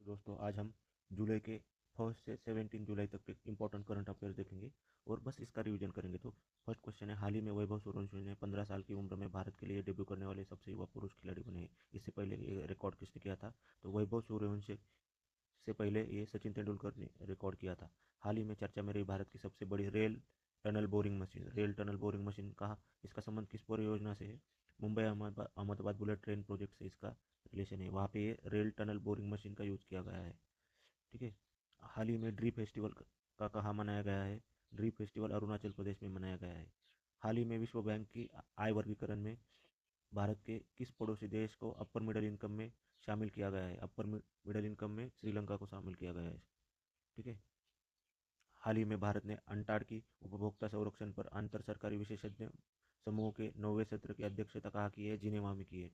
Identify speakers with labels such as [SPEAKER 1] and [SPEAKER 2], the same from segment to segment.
[SPEAKER 1] दोस्तों आज हम जुलाई के फर्स्ट से 17 जुलाई तक के इंपॉर्टेंट करंट अफेयर्स देखेंगे और बस इसका रिवीजन करेंगे। तो फर्स्ट क्वेश्चन है, हाल ही में वैभव सूर्यवंशी ने 15 साल की उम्र में भारत के लिए डेब्यू करने वाले सबसे युवा पुरुष खिलाड़ी बने हैं। इससे पहले ये रिकॉर्ड किसने किया था? तो वैभव सूर्यवंशी से पहले ये सचिन तेंदुलकर ने रिकॉर्ड किया था। हाल ही में चर्चा में रही भारत की सबसे बड़ी रेल टनल बोरिंग मशीन कहा, इसका संबंध किस परियोजना से है? Mumbai Ahmedabad bullet train project से इसका रिलेशन है। वहाँ पे ये रेल टनल बोरिंग मशीन का यूज़ किया गया है। ठीक है। हाल ही में ड्री फेस्टिवल का कहाँ मनाया गया है? ड्री फेस्टिवल अरुणाचल प्रदेश में मनाया गया है। हाल ही में विश्व बैंक की आय वर्गीकरण में भारत के किस पड़ोसी देश को अपर मिडिल इनकम में शामिल किया गया है? अपर मिडिल इनकम में श्रीलंका को शामिल किया गया है। ठीक है। हाल ही में भारत ने अंटार्ड की उपभोक्ता संरक्षण पर अंतर सरकारी विशेषज्ञ समूह के 9वें सत्र की अध्यक्षता कहाँ की है? जिनेवा में की है।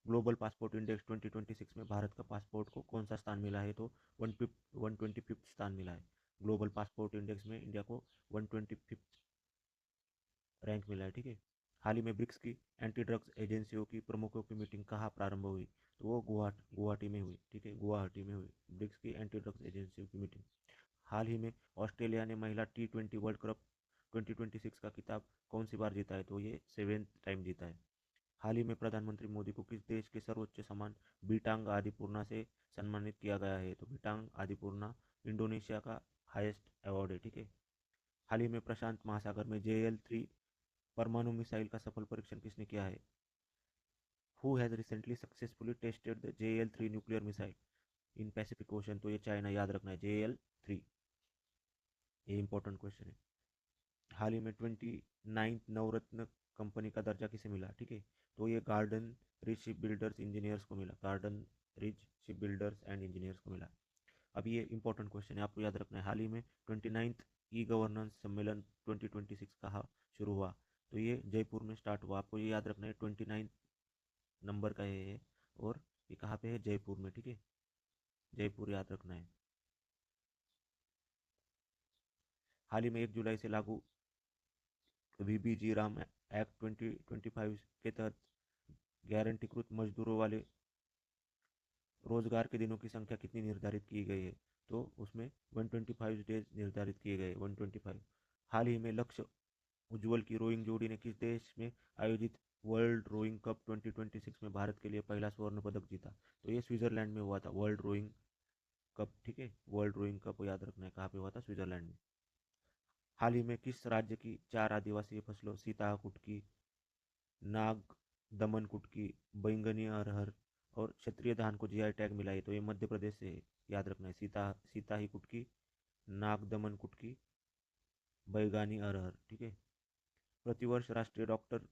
[SPEAKER 1] ग्लोबल पासपोर्ट इंडेक्स 2026 में भारत का पासपोर्ट को कौन सा स्थान मिला है? तो 125 स्थान मिला है। ग्लोबल पासपोर्ट इंडेक्स में इंडिया को 125 रैंक मिला है। ठीक है। हाल ही में ब्रिक्स की एंटी ड्रग्स एजेंसियों की प्रमुखों की मीटिंग कहाँ प्रारंभ हुई? तो वो गुवाहाटी में हुई। ठीक है, गुवाहाटी में हुई ब्रिक्स की एंटी ड्रग्स एजेंसियों की मीटिंग। हाल ही में ऑस्ट्रेलिया ने महिला T20 वर्ल्ड कप 2026 का खिताब कौन सी बार जीता है? तो ये 7th टाइम जीता है। हाल ही में प्रधानमंत्री मोदी को किस देश के सर्वोच्च सम्मान बीटांग आदिपूर्णा से सम्मानित किया गया है? तो बीटांग आदिपूर्णा इंडोनेशिया का हाईएस्ट अवार्ड है। ठीक है। हाल ही में प्रशांत महासागर में JL-3 परमाणु मिसाइल का सफल परीक्षण किसने किया है? Who has recently successfully tested the JL-3 nuclear missile in Pacific ocean? तो ये चाइना, याद रखना है, JL-3। ये इंपॉर्टेंट क्वेश्चन है। हाल ही में 29th नवरत्न कंपनी का दर्जा किसे मिला? ठीक है, तो ये garden rich ship builders engineers को मिला। Garden rich ship builders and engineers को मिला। अब ये इंपॉर्टेंट क्वेश्चन है, आपको याद रखना है। हाल ही में 29th ई गवर्नेंस सम्मेलन 2026 कहाँ शुरू हुआ? तो ये जयपुर में स्टार्ट हुआ। आपको ये याद रखना है, 29 नंबर का ये है और ये कहाँ पे है? जयपुर में। ठीक है, जयपुर याद रखना है। हाल ही में 1 जुलाई से लागू VBG राम एक्ट 2025 के तहत गारंटीकृत मजदूरों वाले रोजगार के दिनों की संख्या कितनी निर्धारित की गई है? तो उसमें 125 डेज निर्धारित किए गए, 125। हाल ही में लक्ष्य उज्ज्वल की रोइंग जोड़ी ने किस देश में आयोजित वर्ल्ड रोइंग कप 2026 में भारत के लिए पहला स्वर्ण पदक जीता? तो ये स्विट्जरलैंड में हुआ था, वर्ल्ड रोइंग कप। ठीक है, वर्ल्ड रोइंग कप याद रखना है, कहाँ पे हुआ था? स्विट्जरलैंड में। हाल ही में किस राज्य की 4 आदिवासी फसलों सीता कुटकी, नाग दमन कुटकी, बैंगनी अरहर और क्षत्रिय धान को GI टैग मिला है? तो ये मध्य प्रदेश से है, याद रखना है। सीता ही कुटकी, नाग दमन कुटकी, बैंगनी अरहर। ठीक है। प्रतिवर्ष राष्ट्रीय डॉक्टर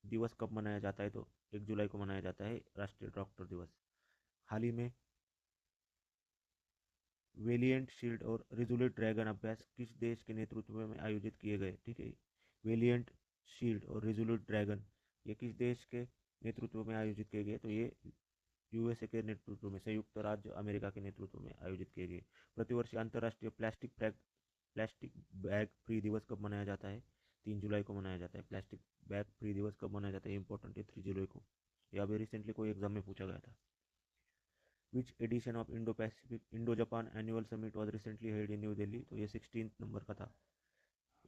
[SPEAKER 1] दिवस कब मनाया जाता है? तो 1 जुलाई को मनाया जाता है राष्ट्रीय डॉक्टर दिवस। हाल ही में वेलिएंट शील्ड और रिजोल्यूट ड्रैगन अभ्यास किस देश के नेतृत्व में आयोजित किए गए? ठीक है, वेलिएंट शील्ड और रिजोल्यूट ड्रैगन ये किस देश के नेतृत्व में आयोजित किए गए? तो ये USA के नेतृत्व में, संयुक्त राज्य अमेरिका के नेतृत्व में आयोजित किए गए। प्रतिवर्ष अंतर्राष्ट्रीय प्लास्टिक बैग फ्री दिवस कब मनाया जाता है? 3 जुलाई को मनाया जाता है। प्लास्टिक बैग फ्री दिवस कब मनाया जाता है? इंपॉर्टेंट है, 3 जुलाई को। यह अभी रिसेंटली कोई एग्जाम में पूछा गया था। Which edition of Indo Japan annual summit was recently held in new Delhi? तो ये 16th नंबर का था।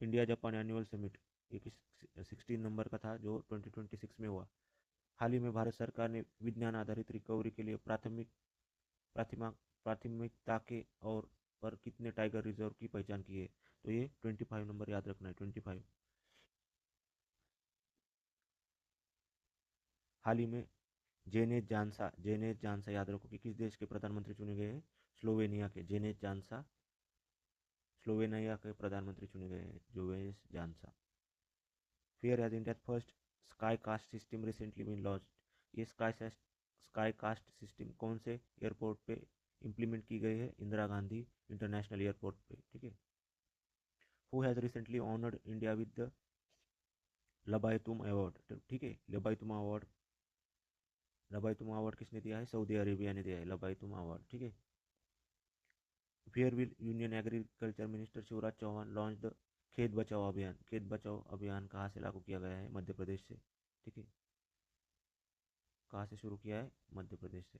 [SPEAKER 1] इंडिया जापान एनुअल समिट ये 16 नंबर का था, जो 2026 में हुआ। हाल ही में भारत सरकार ने विज्ञान आधारित रिकवरी के लिए प्राथमिक प्राथमिकता के और पर कितने टाइगर रिजर्व की पहचान की है? तो ये 25 नंबर, याद रखना है, 25। हाल ही में जेनेज जानसा याद रखो कि किस देश के प्रधानमंत्री चुने गए हैं? स्लोवेनिया के। जेनेज जानसा स्लोवेनिया के प्रधानमंत्री चुने गए हैं, जोवेस जानसा। Where has India first sky cast system recently been launched. ये स्काई कास्ट सिस्टम कौन से एयरपोर्ट पे इम्प्लीमेंट की गई है? इंदिरा गांधी इंटरनेशनल एयरपोर्ट पे। ठीक है। Who has recently honoured India with the लबाइतुम अवार्ड? ठीक है, लबाइतुम अवार्ड किसने दिया है? सऊदी अरेबिया ने दिया है लबाइतुम अवार्ड। ठीक है। Fair will union agriculture minister Shivraj Chouhan launch the Khet Bachao अभियान। खेत बचाओ अभियान कहाँ से लागू किया गया है? मध्य प्रदेश से। ठीक है, कहाँ से शुरू किया है? मध्य प्रदेश से।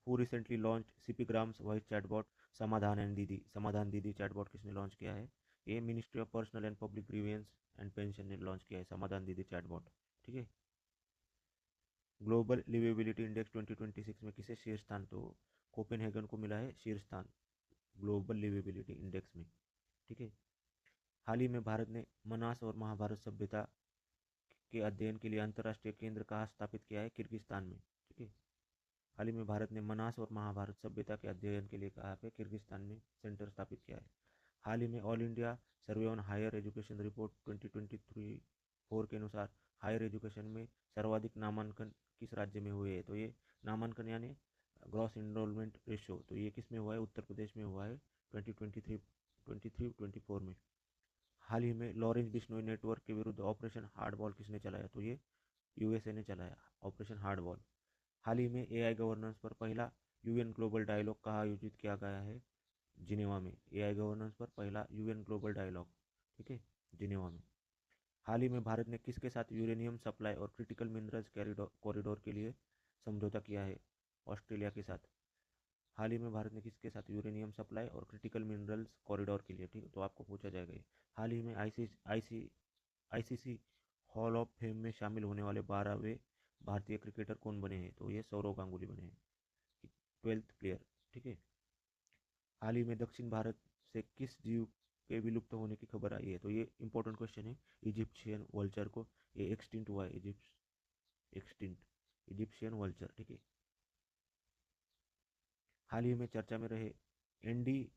[SPEAKER 1] Who recently launch CPGRAMS voice chatbot Samadhan and Didi, Samadhan Didi chatbot किसने लॉन्च किया है? ये ministry of personnel and public grievances and pension ने लॉन्च किया है समाधान दीदी चैटबॉट। ठीक है। ग्लोबल लिवेबिलिटी इंडेक्स 2026 में किसे शीर्ष स्थान, तो कोपेनहेगन को मिला है शीर्ष स्थान ग्लोबल लिवेबिलिटी इंडेक्स में। ठीक है। हाल ही में भारत ने मनास और महाभारत सभ्यता के अध्ययन के लिए अंतर्राष्ट्रीय केंद्र कहाँ स्थापित किया है? किर्गिस्तान में। ठीक है। हाल ही में भारत ने मनास और महाभारत सभ्यता के अध्ययन के लिए कहाँ पे? किर्गिस्तान में सेंटर स्थापित किया है। हाल ही में all India survey on higher education report 2023-4 के अनुसार हायर एजुकेशन में सर्वाधिक नामांकन किस राज्य में हुए हैं? तो ये नामांकन यानी ग्रॉस इनरोलमेंट रेशियो, तो ये किस में हुआ है? उत्तर प्रदेश में हुआ है 2023-24 में। हाल ही में लॉरेंस बिश्नोई नेटवर्क के विरुद्ध ऑपरेशन हार्डबॉल किसने चलाया? तो ये यूएसए ने चलाया ऑपरेशन हार्डबॉल। हाल ही में एआई गवर्नेंस पर पहला यूएन ग्लोबल डायलॉग कहाँ आयोजित किया गया है? जिनेवा में। एआई गवर्नेंस पर पहला यूएन ग्लोबल डायलॉग, ठीक है, जिनेवा में। हाल ही में भारत ने किसके साथ यूरेनियम सप्लाई और क्रिटिकल मिनरल्स कॉरिडोर के लिए समझौता किया है? ऑस्ट्रेलिया के साथ। हाल ही में भारत ने किसके साथ यूरेनियम सप्लाई और क्रिटिकल मिनरल्स कॉरिडोर के लिए, ठीक है, तो आपको पूछा जाएगा ये। हाल ही में आईसीसी हॉल ऑफ फेम में शामिल होने वाले 12वें भारतीय क्रिकेटर कौन बने हैं? तो ये सौरव गांगुली बने हैं, 12th प्लेयर। ठीक है। हाल ही में दक्षिण भारत से किस जीव के विलुप्त होने की खबर आई है? तो ये इंपॉर्टेंट क्वेश्चन है। इजिप्शियन वल्चर को, ये एक्सटिंक्ट हुआ है, इजिप्शियन वल्चर। ठीक है। हाल ही में चर्चा में रहे एंडी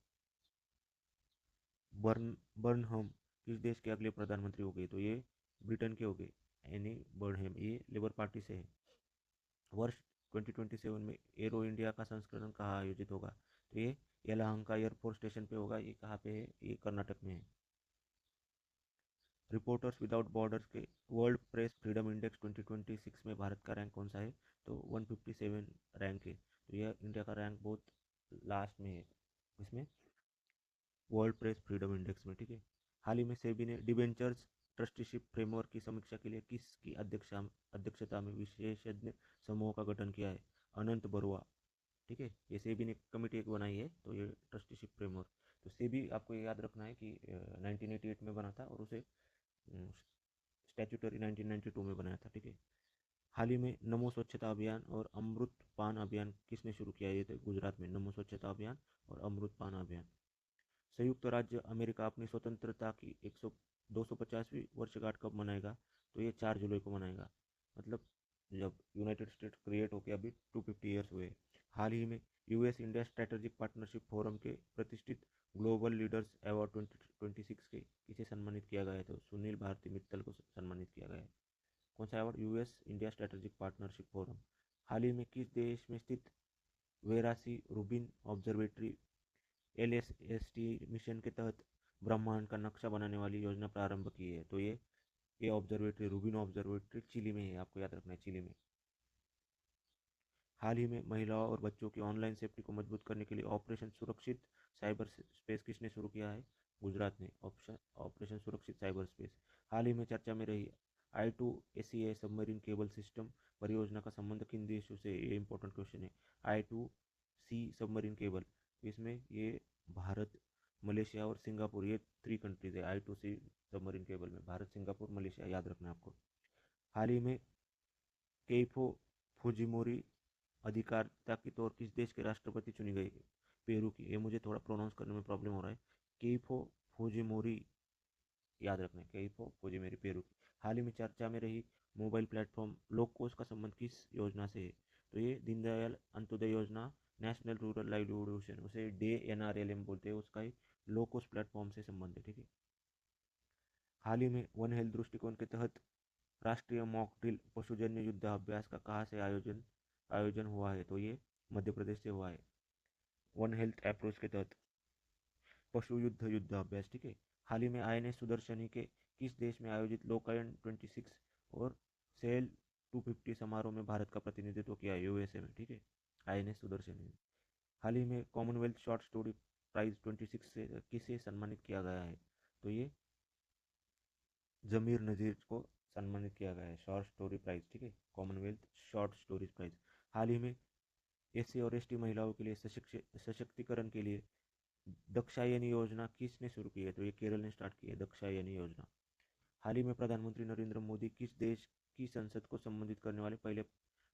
[SPEAKER 1] बर्नहम किस देश के अगले प्रधानमंत्री हो गए? तो ये ब्रिटेन के हो गए, एनी बर्नहम, ये लेबर पार्टी से है। वर्ष 2027 में एरो इंडिया का संस्करण कहाँ आयोजित होगा? तो ये यलहंका एयरफोर्स स्टेशन पे होगा। ये कहाँ पे है? ये कर्नाटक में है। रिपोर्टर्स विदाउट बॉर्डर्स के वर्ल्ड प्रेस फ्रीडम इंडेक्स 2026 में भारत का रैंक कौन सा है? तो 157 रैंक है। तो यह इंडिया का रैंक बहुत लास्ट में है इसमें, वर्ल्ड प्रेस फ्रीडम इंडेक्स में। ठीक है। हाल ही में सेबी ने डिबेंचर्स ट्रस्टीशिप फ्रेमवर्क की समीक्षा के लिए किसकी अध्यक्षता में विशेषज्ञ समूह का गठन किया है? अनंत बरुआ। ठीक है। ये सेबी ने कमेटी एक बनाई है, तो ये ट्रस्टीशिप फ्रेमवर्क। तो सेबी आपको ये याद रखना है कि 1988 में बना था और उसे स्टैट्यूटरी 1992 में बनाया था। ठीक है। हाल ही में नमो स्वच्छता अभियान और अमृत पान अभियान किसने शुरू किया? ये थे गुजरात में, नमो स्वच्छता अभियान और अमृत पान अभियान। संयुक्त राज्य अमेरिका अपनी स्वतंत्रता की 250वीं वर्षगांठ कब मनाएगा? तो ये 4 जुलाई को मनाएगा, मतलब जब यूनाइटेड स्टेट्स क्रिएट होकर अभी 250 ईयर्स हुए। हाल ही में US India strategic partnership forum के प्रतिष्ठित ग्लोबल लीडर्स अवार्ड 2026 के किसे सम्मानित किया गया है? तो सुनील भारती मित्तल को सम्मानित किया गया है। कौन सा award? US India strategic partnership forum. हाल ही में किस देश में स्थित Vera C Rubin observatory LSST mission के तहत ब्रह्मांड का नक्शा बनाने वाली योजना प्रारंभ की है? तो ये ऑब्जर्वेटरी, रूबिन ऑब्जर्वेटरी चिली में है, आपको याद रखना है, चिली में। हाल ही में महिलाओं और बच्चों की ऑनलाइन सेफ्टी को मजबूत करने के लिए ऑपरेशन सुरक्षित साइबर स्पेस किसने शुरू किया है? गुजरात ने, ऑपरेशन सुरक्षित साइबर स्पेस। हाल ही में चर्चा में रही I2ACA सबमरीन केबल सिस्टम परियोजना का संबंध किन देशों से? ये इंपॉर्टेंट क्वेश्चन है। I2C सबमरीन केबल, इसमें ये भारत, मलेशिया और सिंगापुर, ये 3 कंट्रीज है I2C सबमरीन केबल में, भारत, सिंगापुर, मलेशिया, याद रखना है आपको। हाल ही में केइफो फुजिमोरी अधिकारिता के तौर किस देश के राष्ट्रपति चुनी गई? पेरू की। ये मुझे थोड़ा प्रोनाउंस करने में प्रॉब्लम हो रहा है, केइफो फुजिमोरी, याद रखना है, केइफो फुजिमोरी, पेरू की। हाल ही में चर्चा में रही मोबाइल प्लेटफॉर्म लोकोस का संबंध किस योजना से है? तो ये दीनदयाल अंत्योदय योजना, नेशनल रूरल लाइवलीहुड मिशन, उसे डे NRLM बोलते हैं, उसका ही लोकोस प्लेटफॉर्म से संबंध है। ठीक है। हाल ही में वन हेल्थ दृष्टिकोण के तहत राष्ट्रीय मॉक ड्रिल पशुजन्य युद्धाभ्यास का कहाँ से आयोजन हुआ है? तो ये मध्य प्रदेश से हुआ है, वन हेल्थ अप्रोच के तहत पशु युद्धाभ्यास। ठीक है। हाल ही में INS सुदर्शनी के किस देश में आयोजित लोकायन 26 और सेल 250 समारोह में भारत का प्रतिनिधित्व किया? यूएसए में। ठीक है, INS सुदर्शनी ने। हाल ही में कॉमनवेल्थ शॉर्ट स्टोरी प्राइज 26 से किसे सम्मानित किया गया है? तो ये जमीर नज़ीर को सम्मानित किया गया है, शॉर्ट स्टोरी प्राइज। ठीक है, कॉमनवेल्थ शॉर्ट स्टोरीज प्राइज। हाल ही में एससी और एसटी महिलाओं के लिए सशक्तिकरण के लिए दक्षायनी योजना किसने शुरू की है? तो ये केरल ने स्टार्ट की है दक्षायनी योजना। हाल ही में प्रधानमंत्री नरेंद्र मोदी किस देश की संसद को संबोधित करने वाले पहले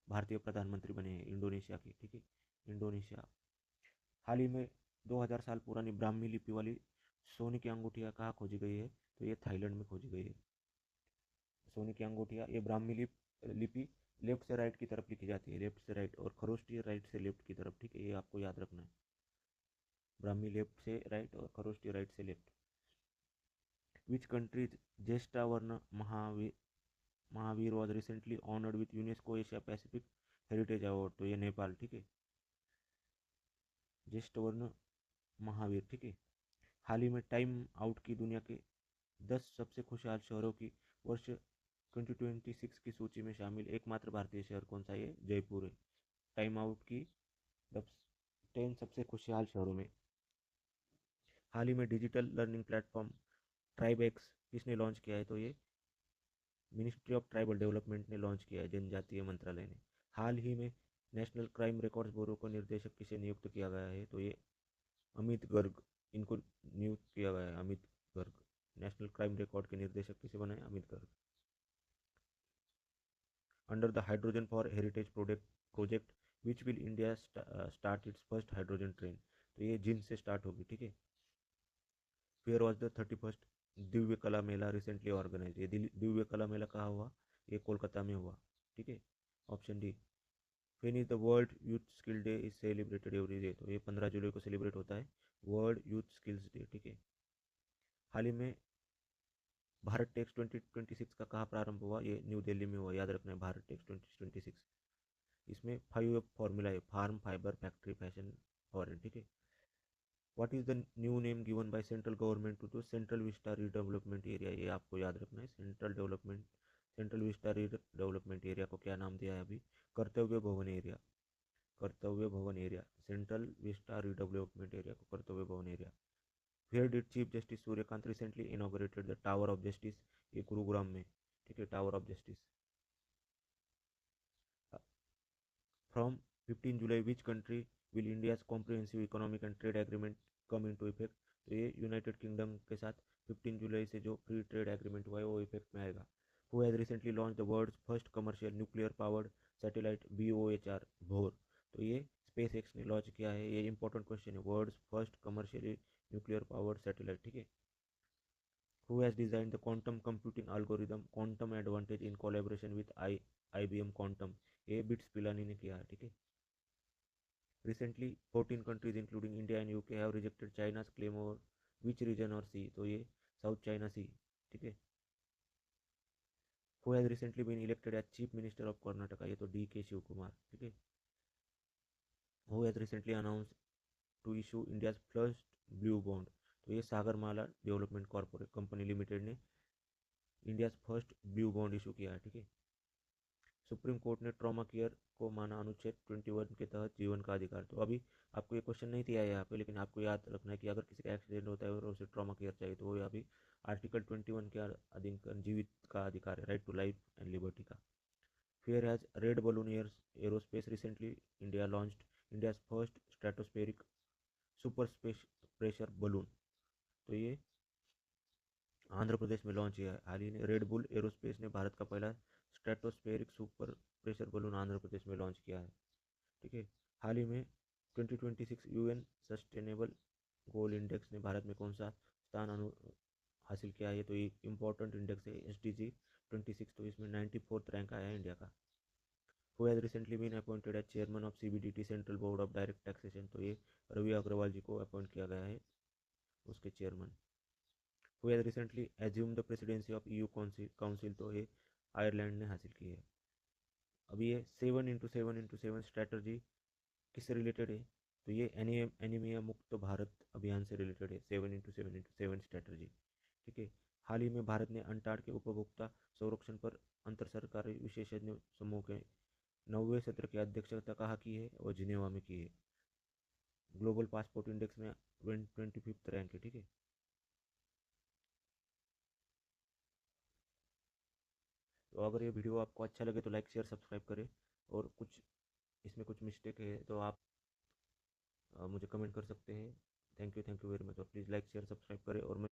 [SPEAKER 1] भारतीय प्रधानमंत्री बने हैं? इंडोनेशिया के, ठीक है, इंडोनेशिया। हाल ही में 2000 साल पुरानी ब्राह्मी लिपि वाली सोने की अंगूठिया कहाँ खोजी गई है? तो ये थाईलैंड में खोजी गई है। सोने की अंगूठिया, ये ब्राह्मी लिपि लेफ्ट से राइट की तरफ लिखी जाती है, लेफ्ट से राइट, और खरोष्टी राइट से लेफ्ट की तरफ, ठीक है, ये आपको याद रखना है। ब्राह्मी लेफ्ट से राइट और खरोष्टी राइट से left. Which countries Jyeshthavarna Mahavir was recently honoured with UNESCO Asia Pacific heritage award? तो ये नेपाल, ठीक है, ज्येष्ठवर्ण महावीर, ठीक है। हाल ही में टाइम आउट की दुनिया के 10 सबसे खुशहाल शहरों की वर्ष 2026 की सूची में शामिल एकमात्र भारतीय शहर कौन सा है? जयपुर है। टाइम आउट की 10 सबसे खुशहाल शहरों में। हाल ही में डिजिटल लर्निंग प्लेटफॉर्म ट्राइबेक्स किसने लॉन्च किया है? तो ये मिनिस्ट्री ऑफ ट्राइबल डेवलपमेंट ने लॉन्च किया है, जनजातीय मंत्रालय ने। हाल ही में नेशनल क्राइम रिकॉर्ड्स ब्यूरो को निर्देशक किसे नियुक्त किया गया है? तो ये अमित गर्ग, इनको नियुक्त किया गया है, Amit Garg. National crime record के निर्देशक किसे बनाए? Amit Garg. Under the hydrogen for heritage project which will India start it's first hydrogen train? तो ये जिन से स्टार्ट होगी, ठीक है। Where was the 31st Divya कला मेला रिसेंटली ऑर्गेनाइज? ये दिव्य कला मेला कहाँ हुआ? ये कोलकाता में हुआ, ठीक है। Option D. When is the world youth skill day is celebrated every day? तो ये 15 जुलाई को सेलिब्रेट होता है, वर्ल्ड यूथ स्किल्स डे, ठीक है। हाल ही में भारत टेक्स 2026 का कहाँ प्रारंभ हुआ? ये न्यू दिल्ली में हुआ, याद रखना है, भारत टेक्स 2026। इसमें 5 फॉर्मूला है, farm, fibre, factory, fashion, foreign, ठीक है। What is the new name given by central government to Central Vista redevelopment area? ये आपको याद रखना है, सेंट्रल विस्टा रीडेवलपमेंट एरिया को क्या नाम दिया है अभी? कर्तव्य Bhavan area, Kartavya Bhavan area, central Vista redevelopment area को Kartavya Bhavan area. Where did chief justice Suryakant recently inaugurated the tower of justice? ये गुरुग्राम में, ठीक है, tower of justice. From 15 July which country will India's comprehensive economic and trade agreement come into effect? तो ये United kingdom के साथ 15 जुलाई से जो फ्री ट्रेड एग्रीमेंट हुआ है वो इफेक्ट में आएगा। Who has recently launch the world's first commercial nuclear powered satellite BOHR भोर? तो ये स्पेस एक्स ने लॉन्च किया है, ये इंपॉर्टेंट क्वेश्चन है, world's first commercially nuclear powered satellite, ठीक है। Who has designed the quantum computing algorithm quantum advantage in collaboration with IBM Quantum? ये बिट्स पिलानी ने किया है, ठीक है। Recently 14 countries including India and UK have rejected China's claim over which region or sea? तो ये साउथ चाइना सी, ठीक है। Who has recently been elected as Chief Minister of Karnataka? ये तो DK शिव कुमार, ठीक है। Who has recently announced to issue India's first blue bond? तो ये Sagarmala development corporate company limited ने India first blue bond issue किया है, ठीक है। सुप्रीम कोर्ट ने ट्रॉमा केयर को माना अनुच्छेद 21 के तहत जीवन का अधिकार। तो अभी आपको ये क्वेश्चन नहीं दिया है यहाँ पे, लेकिन आपको याद रखना है कि अगर किसी का एक्सीडेंट होता है और उसे ट्रॉमा केयर चाहिए तो वो अभी आर्टिकल 21 के अधीन जीवित का अधिकार है, right to life and liberty का। Where has red balloon aerospace recently India launched India's first stratospheric super pressure balloon? तो ये आंध्र प्रदेश में लॉन्च किया है हाल ही में। रेड बुल एरोस्पेस ने भारत का पहला stratospheric super pressure balloon Andhra Pradesh में लॉन्च किया है, ठीक है। हाल ही में 2026 UN सस्टेनेबल गोल इंडेक्स ने भारत में कौन सा स्थान हासिल किया है? तो ये इंपॉर्टेंट इंडेक्स है, SDG 26, तो इसमें 94th रैंक आया है इंडिया का। Who has recently been appointed as chairman of CBDT central board of direct taxation? तो ये रवि अग्रवाल जी को अपॉइंट किया गया है, उसके chairman. Who has recently assume the presidency of EU council? तो ये आयरलैंड ने हासिल की है। अभी ये 7x7x7 स्ट्रैटर्जी किससे रिलेटेड है? तो ये एनीमिया मुक्त भारत अभियान से रिलेटेड है, 7x7x7 स्ट्रैटर्जी, ठीक है। हाल ही में भारत ने अंटार्ड के उपभोक्ता संरक्षण पर अंतर सरकारी विशेषज्ञ समूह के 9वें सत्र की अध्यक्षता कहाँ की है? और जिनेवा में की है। ग्लोबल पासपोर्ट इंडेक्स में 25th रैंक है, ठीक है। तो अगर ये वीडियो आपको अच्छा लगे तो लाइक शेयर सब्सक्राइब करें, और कुछ इसमें कुछ मिस्टेक है तो आप मुझे कमेंट कर सकते हैं। थैंक यू वेरी मच, और प्लीज़ लाइक शेयर सब्सक्राइब करें। और मैं